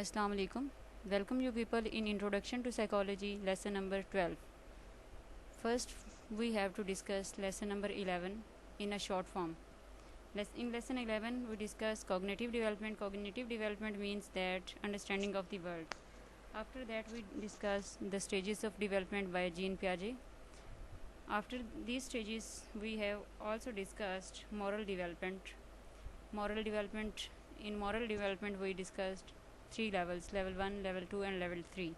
Assalamu alaikum. Welcome you people in Introduction to Psychology lesson number 12. First, we have to discuss lesson number 11 in a short form. In lesson 11, we discuss cognitive development. Cognitive development means that understanding of the world. After that, we discuss the stages of development by Jean Piaget. After these stages, we have also discussed moral development. In moral development, we discussed three levels: level 1, level 2, and level 3.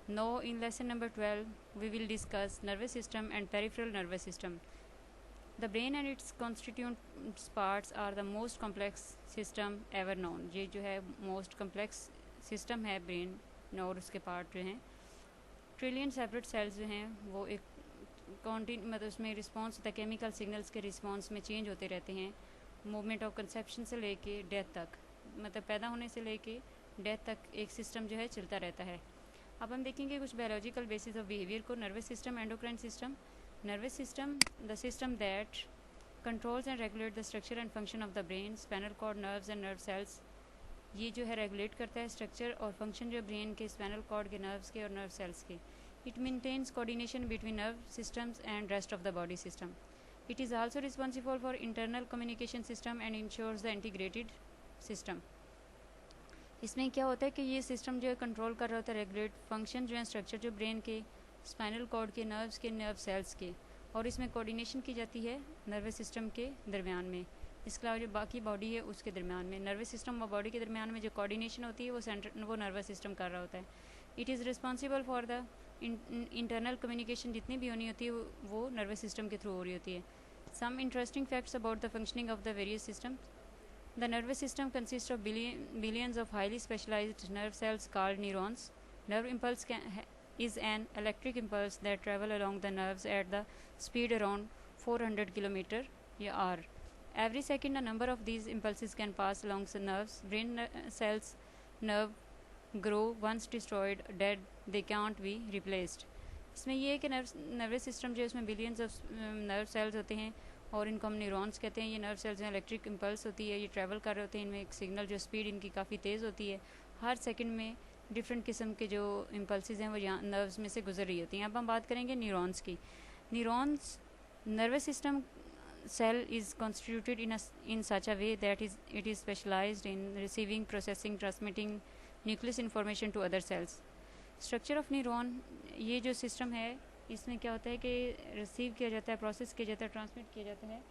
Now, in lesson number 12, we will discuss nervous system and peripheral nervous system. The brain and its constituent parts are the most complex system ever known. ये जो है most complex system है brain और उसके part जो हैं trillion separate sales जो हैं वो एक मतलब उसमें रिस्पॉन्स होता है, केमिकल सिग्नल्स के रिस्पॉन्स में चेंज होते रहते हैं मूवमेंट ऑफ कंसेप्शन से लेके डेथ तक, मतलब पैदा होने से लेके डेथ तक एक सिस्टम जो है चलता रहता है. अब हम देखेंगे कुछ बायोलॉजिकल बेसिस ऑफ बिहेवियर को. Nervous system, endocrine system. Nervous system, the system that controls and regulate the structure and function of the brain, spinal cord, nerves and nerve cells. ये जो है रेगुलेट करता है स्ट्रक्चर और function जो brain के, spinal cord के, nerves के और नर्व सेल्स के. It maintains coordination between nerve systems and rest of the body system. It is also responsible for internal communication system and ensures the integrated system. इसमें क्या होता है कि ये सिस्टम जो है कंट्रोल कर रहा होता है, रेगुलेट फंक्शन जो है स्ट्रक्चर जो ब्रेन के, स्पाइनल कॉर्ड के, नर्व्स के, नर्व सेल्स के, और इसमें कोऑर्डिनेशन की जाती है नर्वस सिस्टम के दरमियान में. इसके अलावा जो बाकी बॉडी है उसके दरमियान में, नर्वस सिस्टम और बॉडी के दरमियान में जो कोऑर्डिनेशन होती है वो नर्वस सिस्टम कर रहा होता है. It is responsible for the internal communication जितनी भी होनी होती है वो नर्वस सिस्टम के थ्रू हो रही होती है. Some interesting facts about the functioning of the various systems. The nervous system consists of billions of highly specialized nerve cells called neurons. Nerve impulse is an electric impulse that travel along the nerves at the speed around 400 km/h. Every second, a number of these impulses can pass along the nerves. Brain cells nerve grow once destroyed, dead. They can't be replaced. इसमें ये है कि nervous system जो है उसमें billions of nerve cells होते हैं और इनको हम न्यूरॉन्स कहते हैं. ये नर्व सेल्स हैं, इलेक्ट्रिक इम्पल्स होती है, ये ट्रैवल कर रहे होते हैं, इनमें एक सिग्नल जो स्पीड इनकी काफ़ी तेज़ होती है. हर सेकंड में डिफरेंट किस्म के जो इम्पल्सेस हैं वो यहाँ नर्व्स में से गुजर रही होती हैं. अब हम बात करेंगे न्यूरॉन्स की. Neurons nervous system cell is constituted in such a way that it is specialized in receiving, processing, transmitting nucleus information to other cells. Structure of neuron, ये जो सिस्टम है इसमें क्या होता है कि रिसीव किया जाता है, प्रोसेस किया जाता है, ट्रांसमिट किया जाता है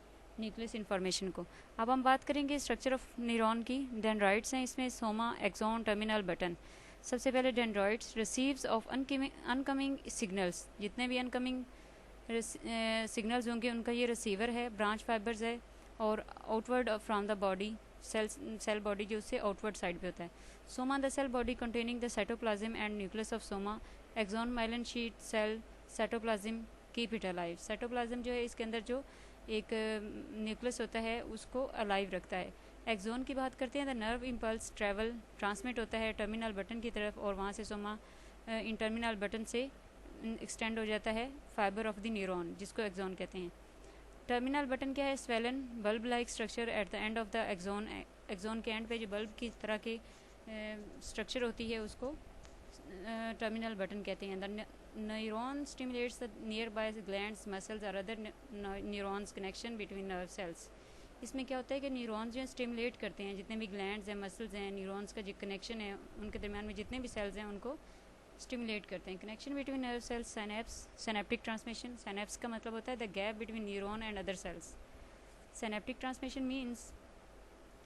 न्यूक्लियस इन्फॉर्मेशन को. अब हम बात करेंगे स्ट्रक्चर ऑफ न्यूरॉन की. डेंड्राइट्स हैं इसमें, सोमा, एक्सॉन, टर्मिनल, बटन. सबसे पहले dendrites receives of incoming signals. जितने भी अनकमिंग सिग्नल्स होंगे उनका ये रिसीवर है. ब्रांच फाइबर्स है और outward from the body cell body जो उससे आउटवर्ड साइड पे होता है. Soma, the cell body containing the cytoplasm and nucleus of soma. Axon, myelin sheet cell cytoplasm keep it alive. Cytoplasm जो है इसके अंदर जो एक न्यूक्लियस होता है उसको अलाइव रखता है. एक्सॉन की बात करते हैं, the nerve impulse travel transmit होता है टर्मिनल बटन की तरफ और वहाँ से सोमा इन टर्मिनल बटन से एक्सटेंड हो जाता है फाइबर ऑफ द न्यूरॉन जिसको एक्सॉन कहते हैं. टर्मिनल बटन क्या है? Swollen bulb like structure at the end of the axon. Axon के एंड पे जो बल्ब की तरह के स्ट्रक्चर होती है उसको टर्मिनल बटन कहते हैं. The neuron stimulates the nearby glands, muscles और other neurons connection between nerve cells. इसमें क्या होता है कि न्यूरॉन्स जो है स्टिमुलेट करते हैं जितने भी ग्लैंड्स हैं, मसल्स हैं, न्यूरॉन्स का जो कनेक्शन है उनके दरमियान में जितने भी सेल्स हैं उनको स्टिमुलेट करते हैं. Connection between nerve cells, synapse, synaptic transmission. Synapse का मतलब होता है the gap between neuron and other cells. Synaptic transmission means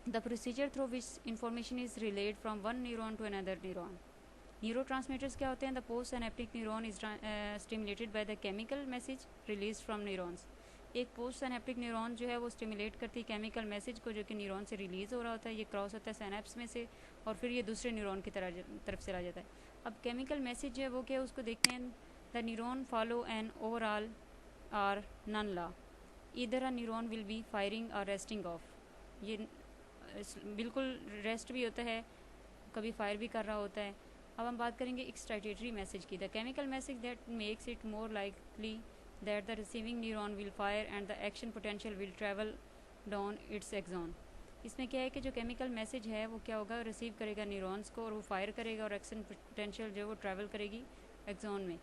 the procedure through which information is relayed from one neuron to another neuron. Neurotransmitters क्या होते हैं? The post synaptic neuron is stimulated by the chemical message release from neurons. एक post synaptic neuron जो है वो stimulate करती है chemical message को जो कि न्यूरॉन से रिलीज़ हो रहा होता है. ये क्रॉस होता है सिनेप्स में से और फिर ये दूसरे न्यूरॉन की तरफ से आ जाता है. अब केमिकल मैसेज जो है वो क्या है उसको देखते हैं. The neuron follow an overall or none law. इधर a neuron will be firing और रेस्टिंग ऑफ. ये बिल्कुल रेस्ट भी होता है, कभी फायर भी कर रहा होता है. अब हम बात करेंगे एक्साइटेटरी मैसेज की. The chemical message that makes it more likely that the receiving neuron will fire and the action potential will travel down its axon. इसमें क्या है कि जो केमिकल मैसेज है वो क्या होगा, रिसीव करेगा न्यूरॉन्स को और वो फायर करेगा और एक्शन पोटेंशियल जो है वो ट्रैवल करेगी एक्सॉन में।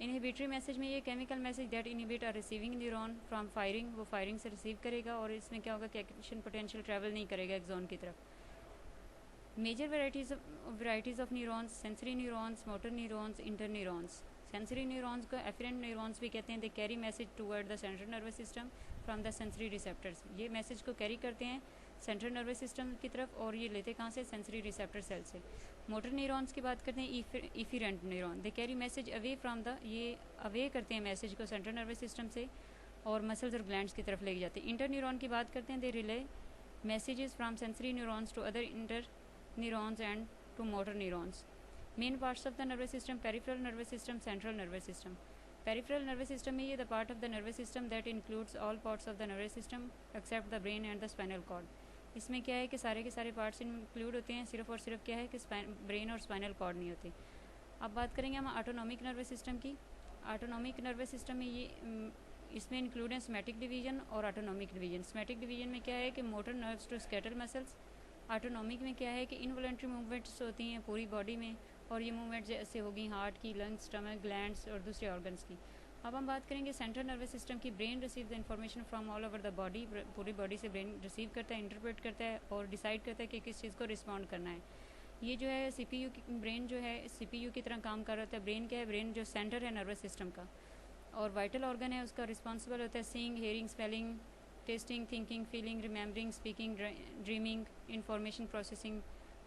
इनहिबिटरी मैसेज में ये chemical message that inhibit are receiving neuron from firing, वो फायरिंग से रिसीव करेगा और इसमें क्या होगा कि एक्शन पोटेंशियल ट्रैवल नहीं करेगा एक्सॉन की तरफ। Major varieties of neurons, sensory neurons, motor neurons, inter neurons. Sensory neurons को एफरेंट न्यूरॉन्स भी कहते हैं। They carry message toward the central nervous system from the sensory receptors. ये मैसेज को कैरी करते हैं सेंट्रल नर्वस सिस्टम की तरफ और ये लेते कहाँ से, सेंसरी रिसेप्टर सेल से। मोटर न्यूरॉन्स की बात करते हैं, efferent neuron, they carry message away from the, ये अवे करते हैं मैसेज को सेंट्रल नर्वस सिस्टम से और मसल्स और ग्लैंड्स की तरफ लेके जाते हैं। इंटर न्यूरॉन की बात करते हैं, they relay messages from sensory neurons to other inter neurons and to motor neurons. Main parts of the nervous system: peripheral nervous system, central nervous system. Peripheral nervous system is the part of the nervous system that includes all parts of the nervous system except the brain and the spinal cord. इसमें क्या है कि सारे के सारे parts include होते हैं, सिर्फ और सिर्फ क्या है कि ब्रेन और स्पाइनल कॉर्ड नहीं होते। अब बात करेंगे हम ऑटोनॉमिक नर्वस सिस्टम की। ऑटोनॉमिक नर्वस सिस्टम में ये इसमें इंक्लूड है स्मैटिक डिवीजन और ऑटोनॉमिक डिवीजन। स्मैटिक डिवीजन में क्या है कि motor nerves to skeletal muscles. Autonomic में क्या है कि इनवॉलंटरी मूवमेंट्स होती हैं पूरी बॉडी में और ये मूवमेंट जैसे होगी हार्ट की, लंग्स, स्टमक, ग्लैंड्स और दूसरे ऑर्गन्स की। अब हम बात करेंगे सेंट्रल नर्वस सिस्टम की। Brain receive the information from all over the body. पूरी बॉडी से ब्रेन रिसीव करता है, इंटरप्रेट करता है और डिसाइड करता है कि किस चीज़ को रिस्पॉन्ड करना है। ये जो है सीपीयू की, ब्रेन जो है सीपीयू की तरह काम कर रहा होता है। ब्रेन क्या है, ब्रेन जो सेंटर है नर्वस सिस्टम का और वाइटल ऑर्गन है उसका रिस्पॉन्सिबल होता है seeing, hearing, smelling, tasting, thinking, feeling, remembering, speaking, dreaming, information processing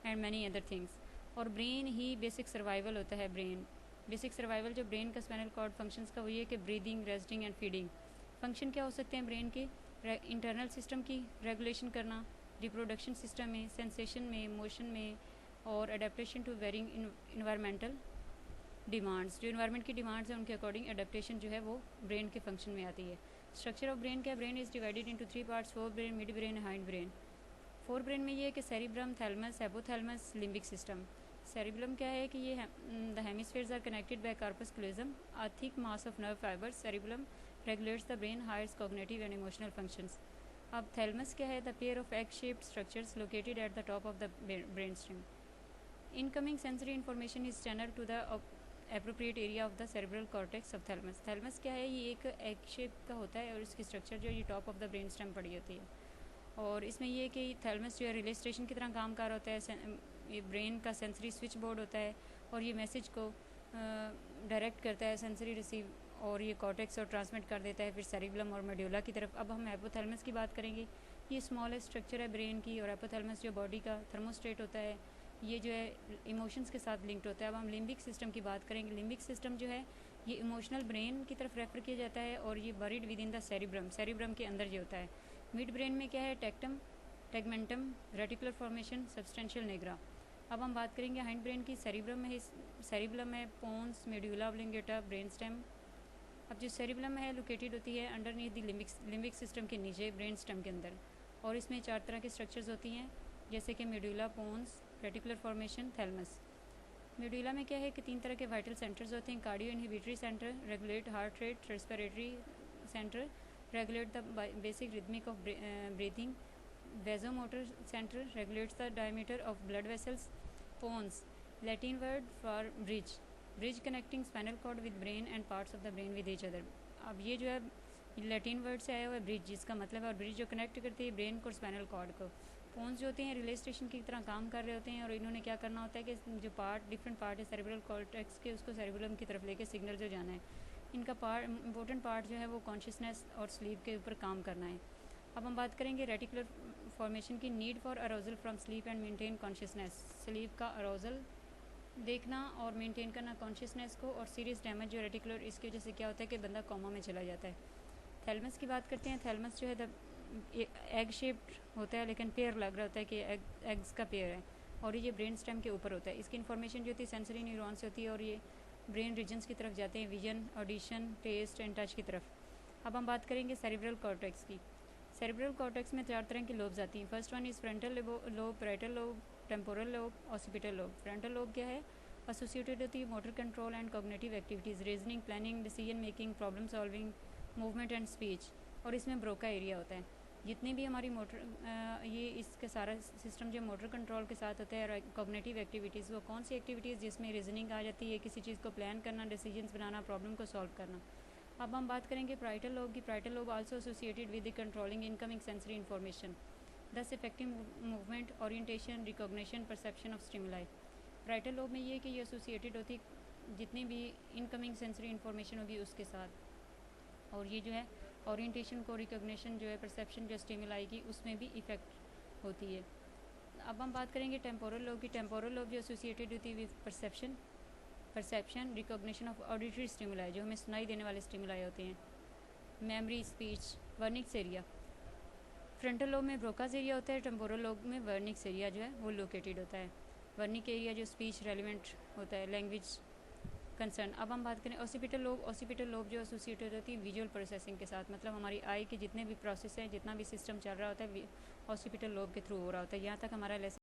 and many other things. और ब्रेन ही बेसिक सर्वाइवल होता है। ब्रेन बेसिक सर्वाइवल जो ब्रेन का स्पाइनल कॉर्ड फंक्शंस का वो ये कि breathing, resting and feeding. Function क्या हो सकते हैं ब्रेन के, इंटरनल सिस्टम की रेगुलेशन करना, रिप्रोडक्शन सिस्टम में, सेंसेशन में, मोशन में और adaptation to varying environmental demands. जो इन्वायरमेंट की डिमांड्स हैं उनके अकॉर्डिंग अडेप्टेशन जो है वो ब्रेन के फंक्शन में आती है। स्ट्रक्चर ऑफ ब्रेन क्या, brain is divided into 3 parts: forebrain, midbrain, hindbrain. Forebrain में ये है कि cerebrum, thalamus, hypothalamus, limbic system. Cerebrum क्या है कि ये the hemispheres are connected by corpus callosum, a thick mass of nerve fibres. Cerebrum regulates the brain highest cognitive and emotional functions. अब thalamus क्या है, the pair of egg shaped structures located at the top of the brain stem. Incoming sensory information is channel to the appropriate area of the cerebral cortex of thalamus. Thalamus क्या है, ये एक egg shape का होता है और इसकी structure जो है ये top of the brain stem पड़ी होती है। और इसमें ये कि थैलमस जो है रिले स्टेशन की तरह काम कर रहा होता है। ये ब्रेन का सेंसरी स्विच बोर्ड होता है और ये मैसेज को डायरेक्ट करता है सेंसरी रिसीव और ये कॉर्टेक्स और ट्रांसमिट कर देता है फिर सेरिबलम और मेडुला की तरफ। अब हम हाइपोथैलेमस की बात करेंगे। ये स्मॉलेस्ट स्ट्रक्चर है ब्रेन की और हाइपोथैलेमस जो बॉडी का थर्मोस्टेट होता है, ये जो है इमोशंस के साथ लिंक्ड होता है। अब हम लिम्बिक सिस्टम की बात करेंगे। लिम्बिक सिस्टम जो है ये इमोशनल ब्रेन की तरफ रेफर किया जाता है और ये buried with in the cerebrum, cerebrum के अंदर ये होता है। मिड ब्रेन में क्या है, tectum, tegmentum, reticular formation, substantia nigra. अब हम बात करेंगे हाइंड ब्रेन की। सेरिब्रम है, सेरिबलम है, pons, medulla oblongata, brain stem. अब जो सेरिबलम है लोकेटेड होती है अंडरनीथ द लिम्बिक सिस्टम के नीचे ब्रेन स्टेम के अंदर और इसमें 4 तरह की स्ट्रक्चर्स होती हैं जैसे कि medulla, pons, reticular formation, thalamus. Medulla में क्या है कि 3 तरह के वाइटल सेंटर्स होते हैं: cardio inhibitory centre, regulate heart rate, respiratory centre, regulate the basic rhythmic of breathing, vasomotor centre, regulates the diameter of blood vessels, pons, Latin word for bridge, bridge connecting spinal cord with brain and parts of the brain with each other. अब ये जो है Latin word से आया हुआ है bridge, जिसका मतलब है, और ब्रिज जो कनेक्ट करती है ब्रेन को और स्पाइनल कॉर्ड को। पोन्स जो होते हैं रिले स्टेशन की तरह काम कर रहे होते हैं और इन्होंने क्या करना होता है कि जो पार्ट डिफरेंट पार्ट है सेरिब्रल कॉर्टेक्स के उसको सेरिबलम की तरफ लेके सिग्नल जो जाना है। इनका पार्ट इंपॉर्टेंट पार्ट जो है वो कॉन्शियसनेस और स्लीप के ऊपर काम करना है। अब हम बात करेंगे रेटिकुलर फॉर्मेशन की। Need for arousal from sleep and maintain consciousness. Sleep का अरोजल देखना और मेंटेन करना कॉन्शियसनेस को, और सीरियस डैमेज जो रेटिकुलर, इसकी वजह से क्या होता है कि बंदा कोमा में चला जाता है। थैलमस की बात करते हैं। थैलमस जो है एग शेप्ड होता है लेकिन पेयर लग रहा होता है कि एग्स का पेयर है और ये ब्रेन स्टेम के ऊपर होता है। इसकी इन्फॉर्मेशन जो होती है सेंसरी न्यूरॉन से होती है और ये ब्रेन रीजन्स की तरफ जाते हैं, vision, audition, taste and touch की तरफ। अब हम बात करेंगे सेरिब्रल कॉर्टेक्स की। सेरिब्रल कॉर्टेक्स में 4 तरह की लोब्स आती हैं। First one is frontal lobe, parietal lobe, temporal lobe, occipital lobe. Frontal lobe क्या है, एसोसिएटेड होती है motor control and cognitive activities, reasoning, planning, decision making, problem solving, movement and speech, और इसमें ब्रोका एरिया होता है। जितनी भी हमारी मोटर ये इसका सारा सिस्टम जो मोटर कंट्रोल के साथ होता है, कॉग्निटिव एक्टिविटीज़, वो कौन सी एक्टिविटीज़ जिसमें रीजनिंग आ जाती है, किसी चीज़ को प्लान करना, डिसीजंस बनाना, प्रॉब्लम को सॉल्व करना। अब हम बात करेंगे प्राइटल लोब की। Parietal lobe also associated with the controlling incoming sensory information, thus effective movement, orientation, recognition, perception of stimuli. Parietal lobe में ये कि ये एसोसिएटेड होती जितनी भी इनकमिंग सेंसरी इन्फॉर्मेशन होगी उसके साथ, और ये जो है ओरिएंटेशन को, रिकॉग्निशन जो है, परसेप्शन जो स्टिमुलाई की, उसमें भी इफ़ेक्ट होती है। अब हम बात करेंगे टेम्पोरल लोब की। टेम्पोरल लोब जो एसोसिएटेड होती है with perception, recognition of auditory stimuli, जो हमें सुनाई देने वाले स्टिमुलाई होते हैं, memory, speech, Wernicke's area. Frontal lobe में ब्रोकास एरिया होता है, टेम्पोरल लोब में वर्निक्स एरिया जो है वो लोकेटेड होता है। वर्निक एरिया जो स्पीच रेलिवेंट होता है, लैंग्वेज कंसर्न। अब हम बात करें ऑसिपिटल लोब। ऑसिपिटल लोब जो एसोसिएटेड होती है विजुअल प्रोसेसिंग के साथ, मतलब हमारी आई के जितने भी प्रोसेस हैं, जितना भी सिस्टम चल रहा होता है ऑसिपिटल लोब के थ्रू हो रहा होता है। यहाँ तक हमारा लेसन